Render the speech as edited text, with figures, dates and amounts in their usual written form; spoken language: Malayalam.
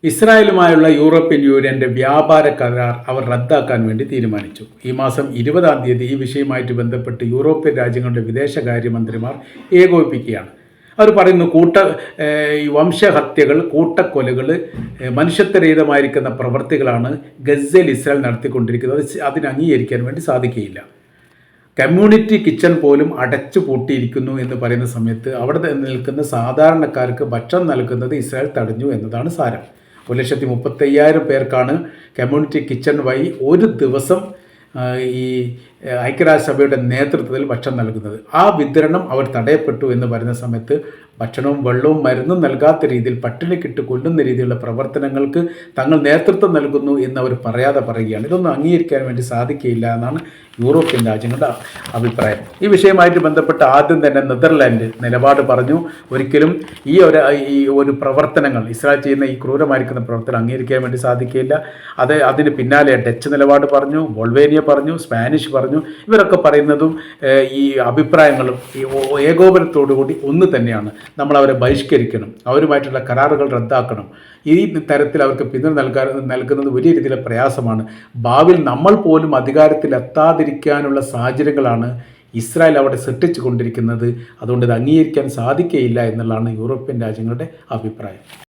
ഇസ്രായേലുമായുള്ള യൂറോപ്യൻ യൂണിയന്റെ വ്യാപാര കരാർ അവർ റദ്ദാക്കാൻ വേണ്ടി തീരുമാനിച്ചു. ഈ മാസം 20-ാം തീയതി ഈ വിഷയവുമായിട്ട് ബന്ധപ്പെട്ട് യൂറോപ്യൻ രാജ്യങ്ങളുടെ വിദേശകാര്യമന്ത്രിമാർ ഏകോപിപ്പിക്കുകയാണ്. അവർ പറയുന്നു ഈ വംശഹത്യകൾ, കൂട്ടക്കൊലകൾ, മനുഷ്യത്വരഹിതമായിരിക്കുന്ന പ്രവൃത്തികളാണ് ഗസയിൽ ഇസ്രായേൽ നടത്തിക്കൊണ്ടിരിക്കുന്നത്. അതിന് അംഗീകരിക്കാൻ വേണ്ടി സാധിക്കുകയില്ല. കമ്മ്യൂണിറ്റി കിച്ചൺ പോലും അടച്ചു പൂട്ടിയിരിക്കുന്നു എന്ന് പറയുന്ന സമയത്ത് അവിടെ നിൽക്കുന്ന സാധാരണക്കാർക്ക് ഭക്ഷണം നൽകുന്നത് ഇസ്രായേൽ തടഞ്ഞു എന്നതാണ് സാരം. 1,35,000 പേർക്കാണ് കമ്മ്യൂണിറ്റി കിച്ചൺ വഴി ഒരു ദിവസം ഈ ഐക്യരാഷ്ട്രസഭയുടെ നേതൃത്വത്തിൽ ഭക്ഷണം നൽകുന്നത്. ആ വിതരണം അവർ തടയപ്പെട്ടു എന്ന് പറയുന്ന സമയത്ത് ഭക്ഷണവും വെള്ളവും മരുന്നും നൽകാത്ത രീതിയിൽ പട്ടിണിക്കിട്ട് കൊല്ലുന്ന രീതിയിലുള്ള പ്രവർത്തനങ്ങൾക്ക് തങ്ങൾ നേതൃത്വം നൽകുന്നു എന്ന് അവർ പറയാതെ പറയുകയാണ്. ഇതൊന്നും അംഗീകരിക്കാൻ വേണ്ടി സാധിക്കുകയില്ല എന്നാണ് യൂറോപ്യൻ രാജ്യങ്ങളുടെ അഭിപ്രായം. ഈ വിഷയമായിട്ട് ബന്ധപ്പെട്ട് ആദ്യം തന്നെ നെതർലാൻഡ് നിലപാട് പറഞ്ഞു. ഒരിക്കലും ഈ ഒരു പ്രവർത്തനങ്ങൾ, ഇസ്രായേൽ ചെയ്യുന്ന ഈ ക്രൂരമായിരിക്കുന്ന പ്രവർത്തനം അംഗീകരിക്കാൻ വേണ്ടി സാധിക്കുകയില്ല. അതിന് പിന്നാലെ ഡച്ച് നിലപാട് പറഞ്ഞു, ബൊൾവേനിയ പറഞ്ഞു, സ്പാനിഷ് പറഞ്ഞു. ഇവരൊക്കെ പറയുന്നതും ഈ അഭിപ്രായങ്ങളും ഈ ഏകോപനത്തോടു കൂടി ഒന്ന് തന്നെയാണ്. നമ്മൾ അവരെ ബഹിഷ്കരിക്കണം, അവരുമായിട്ടുള്ള കരാറുകൾ റദ്ദാക്കണം. ഈ തരത്തിൽ അവർക്ക് പിന്തുണ നൽകുന്നത് വലിയ രീതിയിലെ പ്രയാസമാണ്. ഭാവിയിൽ നമ്മൾ പോലും അധികാരത്തിലെത്താതിരിക്കാനുള്ള സാഹചര്യങ്ങളാണ് ഇസ്രായേൽ അവിടെ സൃഷ്ടിച്ചു കൊണ്ടിരിക്കുന്നത്. അതുകൊണ്ട് ഇത് അംഗീകരിക്കാൻ സാധിക്കുകയില്ല എന്നുള്ളതാണ് യൂറോപ്യൻ രാജ്യങ്ങളുടെ അഭിപ്രായം.